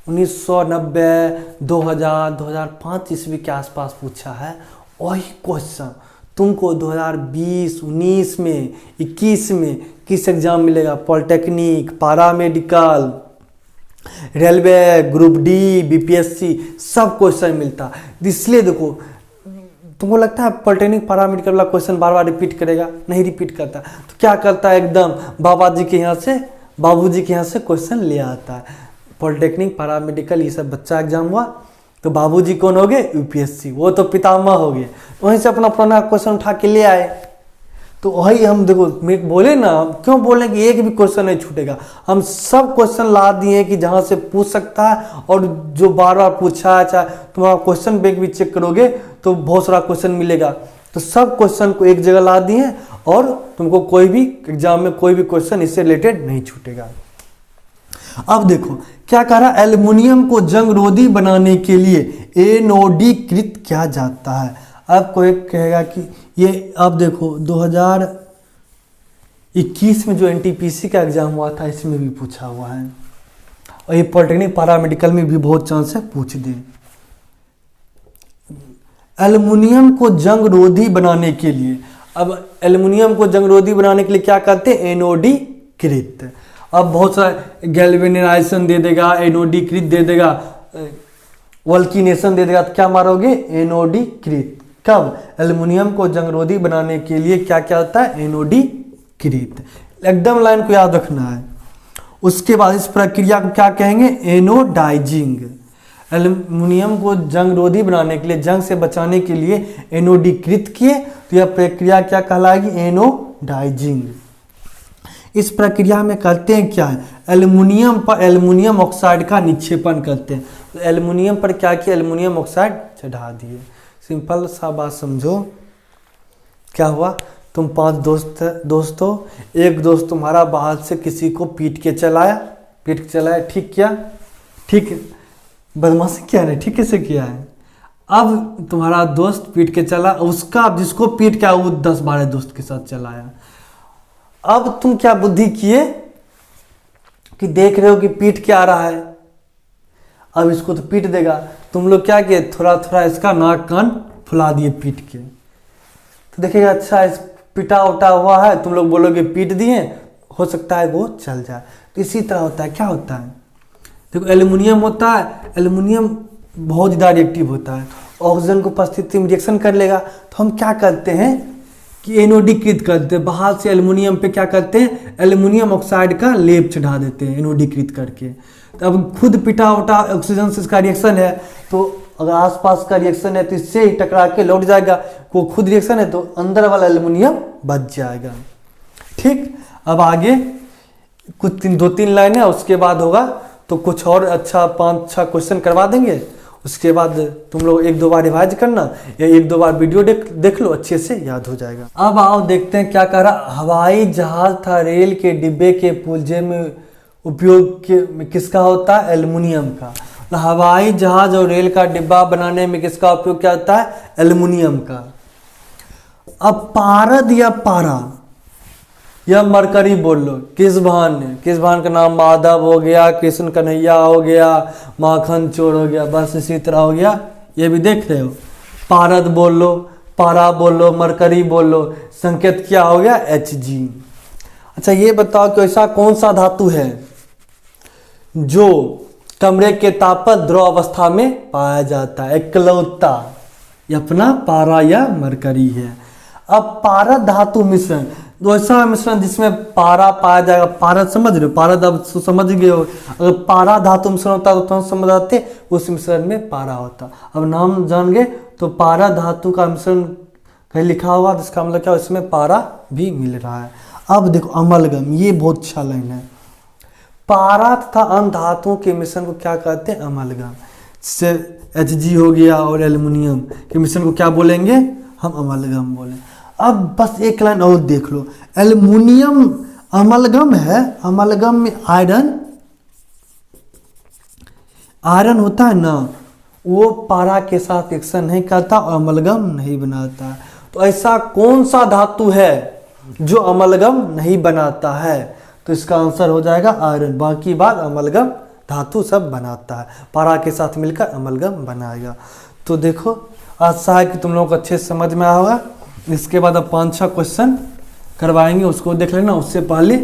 1990, 2000, 2005 ईस्वी के आसपास पूछा है, वही क्वेश्चन तुमको 2020, 19 में, 21 में किस एग्जाम मिलेगा, polytechnic, paramedical, railway, group D, BPSC, सब क्वेश्चन मिलता है। इसलिए देखो तुमको लगता है पॉलिटेक्निक पैरामेडिकल वाला क्वेश्चन बार बार रिपीट करेगा, नहीं रिपीट करता, तो क्या करता है, एकदम बाबाजी के यहाँ से, बाबूजी के यहाँ से क्वेश्चन ले आता है। पॉलिटेक्निक पैरामेडिकल ये सब बच्चा एग्जाम हुआ, तो बाबूजी कौन हो गए, यूपीएससी, वो तो पितामह हो गए, वहीं से अपना पुराना क्वेश्चन उठा के ले आए। तो वही हम देखो बोले ना, क्यों बोले कि एक भी क्वेश्चन नहीं छूटेगा, हम सब क्वेश्चन ला दिए कि जहां से पूछ सकता है, और जो बार बार पूछा है, चाहे तुम्हारा क्वेश्चन बैंक भी चेक करोगे तो बहुत सारा क्वेश्चन मिलेगा, तो सब क्वेश्चन को एक जगह ला दिए और तुमको कोई भी एग्जाम में कोई भी क्वेश्चन इससे रिलेटेड नहीं छूटेगा। अब देखो क्या कह रहा है, एल्युमिनियम को जंग रोधी बनाने के लिए एनोडीकृत किया जाता है। अब कोई कहेगा कि ये, अब देखो 2021 में जो एनटीपीसी का एग्जाम हुआ था इसमें भी पूछा हुआ है, और ये पॉलिटेक्निक पैरामेडिकल में भी बहुत चांस है पूछ दे। एल्युमिनियम को जंग रोधी बनाने के लिए, अब एल्युमिनियम को जंग रोधी बनाने के लिए क्या करते हैं, एनोडीकृत। अब बहुत सारा गैल्वेनाइजेशन दे देगा, एनोडीकृत दे देगा, वल्किनेशन दे देगा, तो क्या मारोगे, एनोडीकृत। कब, एल्युमिनियम को जंगरोधी बनाने के लिए क्या क्या होता है, एनोडीकृत। एकदम लाइन को याद रखना है। उसके बाद इस प्रक्रिया को क्या कहेंगे, एनोडाइजिंग। एल्युमिनियम को जंगरोधी बनाने के लिए, जंग से बचाने के लिए एनोडीकृत किए, तो यह प्रक्रिया क्या कहलाएगी, एनोडाइजिंग। इस प्रक्रिया में करते हैं क्या है, एल्युमिनियम पर एल्युमिनियम ऑक्साइड का निक्षेपण करते हैं। तो एल्युमिनियम पर क्या किया, एल्युमिनियम ऑक्साइड चढ़ा दिए। सिंपल सा बात समझो। क्या हुआ, तुम 5 दोस्त हो, एक दोस्त तुम्हारा बाहर से किसी को पीट के चलाया, ठीक किया, ठीक बदमाशी किया है, ठीक कैसे किया है। अब तुम्हारा दोस्त पीट के चला, उसका जिसको पीट के वो 10-12 दोस्त के साथ चलाया। अब तुम क्या बुद्धि किए कि देख रहे हो कि पीट के आ रहा है, अब इसको तो पीट देगा। तुम लोग क्या किए, थोड़ा थोड़ा इसका नाक कान फुला दिए पीट के, तो देखिएगा अच्छा इस पिटा उटा हुआ है, तुम लोग बोलोगे पीट दिए, हो सकता है वो चल जाए। तो इसी तरह होता है। क्या होता है, देखो एल्युमिनियम होता है, एल्युमिनियम बहुत ज़्यादा रिएक्टिव होता है, ऑक्सीजन को उपस्थिति में रिएक्शन कर लेगा। तो हम क्या करते हैं कि एनोडीकृत करते हैं, बाहर से एल्युमिनियम पे क्या करते हैं, एल्युमिनियम ऑक्साइड का लेप चढ़ा देते हैं एनोडीकृत करके। तो अब खुद पिटा उटा ऑक्सीजन से इसका रिएक्शन है, तो अगर आसपास का रिएक्शन है तो इससे ही टकरा के लौट जाएगा, वो खुद रिएक्शन है तो अंदर वाला एल्युमिनियम बच जाएगा। ठीक, अब आगे कुछ 2-3 लाइन है, उसके बाद होगा तो कुछ और अच्छा 5-6 क्वेश्चन करवा देंगे। उसके बाद तुम लोग 1-2 बार रिवाइज करना या 1-2 बार वीडियो देख लो, अच्छे से याद हो जाएगा। अब आओ देखते हैं क्या कह रहा, हवाई जहाज था रेल के डिब्बे के पुर्जे में उपयोग किसका होता है, एल्युमिनियम का। हवाई जहाज और रेल का डिब्बा बनाने में किसका उपयोग क्या होता है, एल्युमिनियम का। अब पारद या पारा या मरकरी बोल लो, किस भान का नाम माधव हो गया, कृष्ण कन्हैया हो गया, माखन चोर हो गया, बस इसी तरह हो गया। ये भी देख रहे हो, पारद बोल लो, पारा बोल लो, मरकरी बोल लो, संकेत क्या हो गया, Hg। अच्छा ये बताओ कि ऐसा कौन सा धातु है जो कमरे के ताप पर द्रव अवस्था में पाया जाता है, इकलौता अपना पारा या मरकरी है। अब पारद धातु मिश्रण, तो ऐसा मिश्रण जिसमें पारा पाया जाएगा, पारद समझ रहे हो, पारद अब समझ गए हो। अगर पारा धातु मिश्रण होता तो तुम समझ आते उस मिश्रण में पारा होता। अब नाम जान गए तो पारा धातु का मिश्रण कहीं लिखा होगा तो इसका मतलब क्या, इसमें पारा भी मिल रहा है। अब देखो अमलगम, ये बहुत अच्छा लाइन है। पारा तथा अन्य धातुओं के मिश्रण को क्या कहते हैं, अमलगम। जैसे Hg हो गया और एल्युमिनियम के मिश्रण को क्या बोलेंगे, हम अमलगम बोले। अब बस एक लाइन और देख लो, एल्युमिनियम अमलगम है, अमलगम में आयरन होता है ना, वो पारा के साथ रिएक्शन नहीं करता और अमलगम नहीं बनाता। तो ऐसा कौन सा धातु है जो अमलगम नहीं बनाता है, तो इसका आंसर हो जाएगा आयरन। बाकी बात अमलगम धातु सब बनाता है, पारा के साथ मिलकर अमलगम बनाएगा। तो देखो आशा है कि तुम लोगों को अच्छे से समझ में आया होगा। इसके बाद अब 5-6 क्वेश्चन करवाएंगे, उसको देख लेना। उससे पहले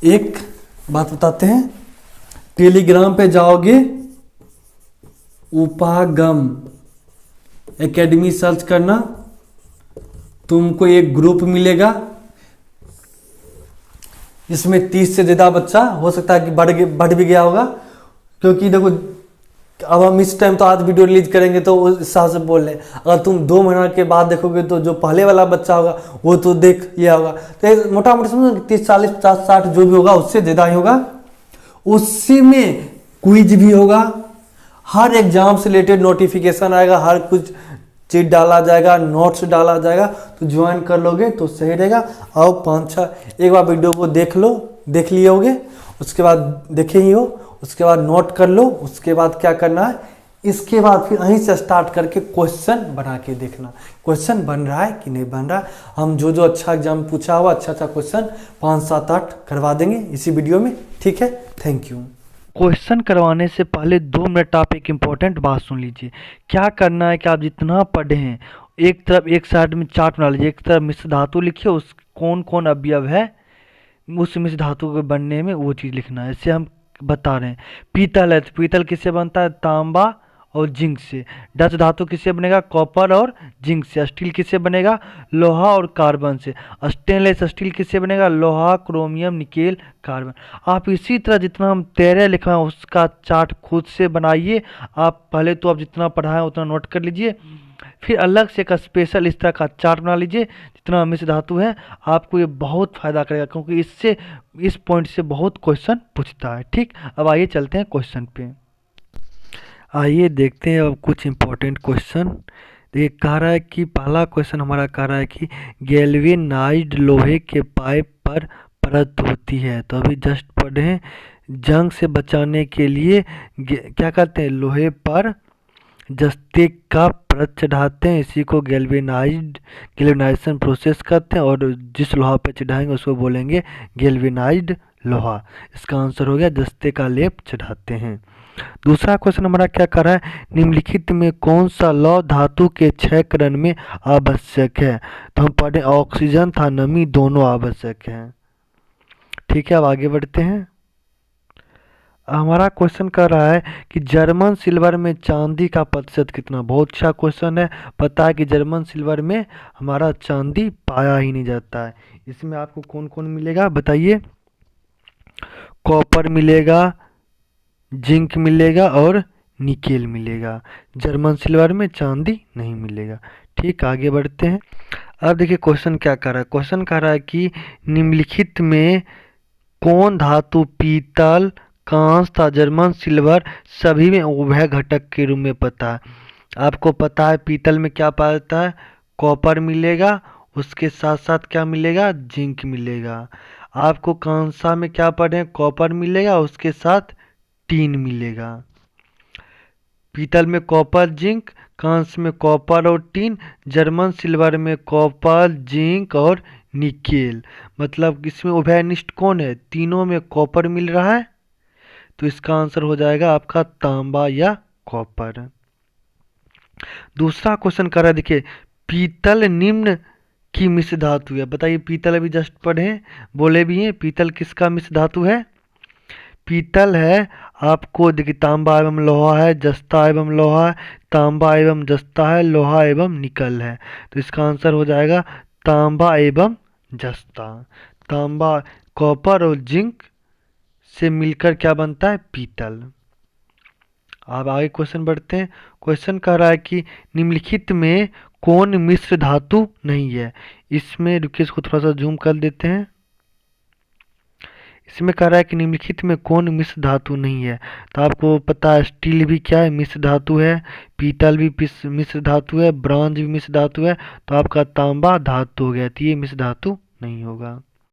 एक बात बताते हैं, टेलीग्राम पे जाओगे, उपागम एकेडमी सर्च करना, तुमको एक ग्रुप मिलेगा। इसमें 30 से ज़्यादा बच्चा, हो सकता है कि बढ़ भी गया होगा, क्योंकि देखो अब हम इस टाइम तो आज वीडियो रिलीज करेंगे तो उस हिसाब से बोल रहे हैं। अगर तुम 2 महीना के बाद देखोगे तो जो पहले वाला बच्चा होगा वो तो देख लिया होगा। तो मोटा मोटी समझो 30, 40, 50, 60 जो भी होगा उससे ज़्यादा ही होगा। उसी में क्विज भी होगा, हर एग्जाम से रिलेटेड नोटिफिकेशन आएगा, हर कुछ चीज डाला जाएगा, नोट्स डाला जाएगा। तो ज्वाइन कर लोगे तो सही रहेगा। और 5-6 एक बार वीडियो को देख लिए होगे, उसके बाद देखे ही हो, उसके बाद नोट कर लो। उसके बाद क्या करना है, इसके बाद फिर यहीं से स्टार्ट करके क्वेश्चन बना के देखना, क्वेश्चन बन रहा है कि नहीं बन रहा है। हम जो अच्छा एग्जाम पूछा हुआ अच्छा क्वेश्चन 5, 7, 8 करवा देंगे इसी वीडियो में। ठीक है, थैंक यू। क्वेश्चन करवाने से पहले 2 मिनट आप एक इम्पोर्टेंट बात सुन लीजिए। क्या करना है कि आप जितना पढ़े हैं एक तरफ एक साइड में चार्ट बना लीजिए, एक तरफ मिश्र धातु लिखिए, उस कौन कौन अवयव है उस मिश्र धातु के बनने में, वो चीज़ लिखना है। इससे हम बता रहे हैं। पीतल है तो पीतल किससे बनता है? तांबा और जिंक से। डच धातु किससे बनेगा? कॉपर और जिंक से। स्टील किससे बनेगा? लोहा और कार्बन से। स्टेनलेस स्टील किससे बनेगा? लोहा, क्रोमियम, निकेल, कार्बन। आप इसी तरह जितना हम 13 लिखा है उसका चार्ट खुद से बनाइए। आप पहले तो आप जितना पढ़ा है उतना नोट कर लीजिए, फिर अलग से एक स्पेशल इस तरह का चार्ट बना लीजिए जितना मिश्र धातु है। आपको ये बहुत फायदा करेगा क्योंकि इससे इस पॉइंट से बहुत क्वेश्चन पूछता है। ठीक, अब आइए चलते हैं क्वेश्चन पे। आइए देखते हैं अब कुछ इंपॉर्टेंट क्वेश्चन। देखिए कह रहा है कि पहला क्वेश्चन हमारा कह रहा है कि गैल्वेनाइज्ड लोहे के पाइप पर परत होती है। तो अभी जस्ट पढ़े, जंग से बचाने के लिए क्या करते हैं? लोहे पर जस्ते का परत चढ़ाते हैं, इसी को गैल्वेनाइजेशन प्रोसेस करते हैं, और जिस लोहा पर चढ़ाएंगे उसको बोलेंगे गैल्वेनाइज्ड लोहा। इसका आंसर हो गया जस्ते का लेप चढ़ाते हैं। दूसरा क्वेश्चन हमारा क्या कर रहा है? निम्नलिखित में कौन सा लौह धातु के क्षयकरण में आवश्यक है? तो हम पढ़े ऑक्सीजन था नमी दोनों आवश्यक है। ठीक है, अब आगे बढ़ते हैं। हमारा क्वेश्चन कर रहा है कि जर्मन सिल्वर में चांदी का प्रतिशत कितना? बहुत अच्छा क्वेश्चन है। पता है कि जर्मन सिल्वर में हमारा चांदी पाया ही नहीं जाता है। इसमें आपको कौन कौन मिलेगा बताइए? कॉपर मिलेगा, जिंक मिलेगा और निकेल मिलेगा। जर्मन सिल्वर में चांदी नहीं मिलेगा। ठीक, आगे बढ़ते हैं। अब देखिए क्वेश्चन क्या कर रहा है। क्वेश्चन कह रहा है कि निम्नलिखित में कौन धातु पीतल, कांस्य तथा जर्मन सिल्वर सभी में उभय घटक के रूप में पता है? आपको पता है पीतल में क्या पाया जाता है? कॉपर मिलेगा, उसके साथ साथ क्या मिलेगा? जिंक मिलेगा। आपको कांसा में क्या पढ़े? कॉपर मिलेगा, उसके साथ टीन मिलेगा। पीतल में कॉपर, जिंक, कांस्य में कॉपर और टीन, जर्मन सिल्वर में कॉपर, जिंक और निकेल। मतलब इसमें उभयनिष्ठ कौन है? तीनों में कॉपर मिल रहा है, तो इसका आंसर हो जाएगा आपका तांबा या कॉपर। दूसरा क्वेश्चन कर रहा है, देखिए पीतल निम्न की मिश्र धातु है। बताइए, पीतल अभी जस्ट पढ़े, बोले भी हैं, पीतल किसका मिश्र धातु है? पीतल है आपको, देखिए तांबा एवं लोहा है, जस्ता एवं लोहा है, तांबा एवं जस्ता है, लोहा एवं निकल है। तो इसका आंसर हो जाएगा तांबा एवं जस्ता। तांबा कॉपर और जिंक से मिलकर क्या बनता है? पीतल। अब आगे क्वेश्चन बढ़ते हैं। क्वेश्चन कह रहा है कि निम्नलिखित में कौन मिश्र धातु नहीं है? इसमें रुकिए, इसको थोड़ा सा जूम कर देते हैं। इसमें कह रहा है कि निम्नलिखित में कौन मिश्र धातु नहीं है? तो आपको पता है स्टील भी क्या है? मिश्र धातु है। पीतल भी मिश्र धातु है। ब्रॉन्ज भी मिश्र धातु है। तो आपका तांबा धातु हो गया, तो ये मिश्र धातु नहीं होगा।